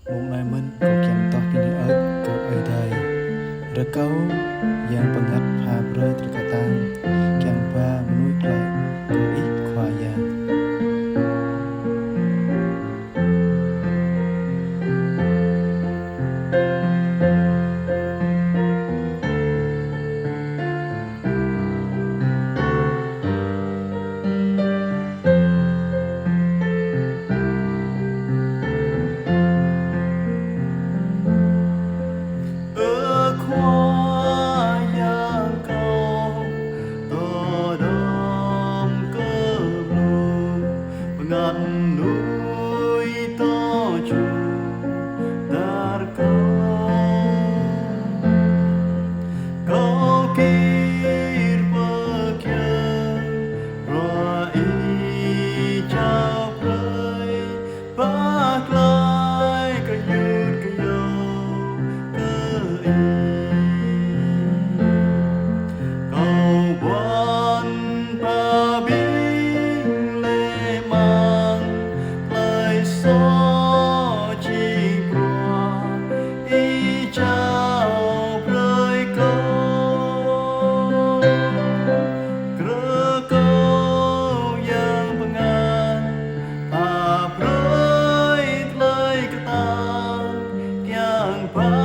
một ngày mình có kèm tóc pin ớt có ở đây rồi câu yang pengat pha bơi terkatang kèm pha menui lại có ít khoa ya ngàn núi to trùng dar kau kir bagian rai chào rơi bác lai kayut kayo kai kau buan babi Bye.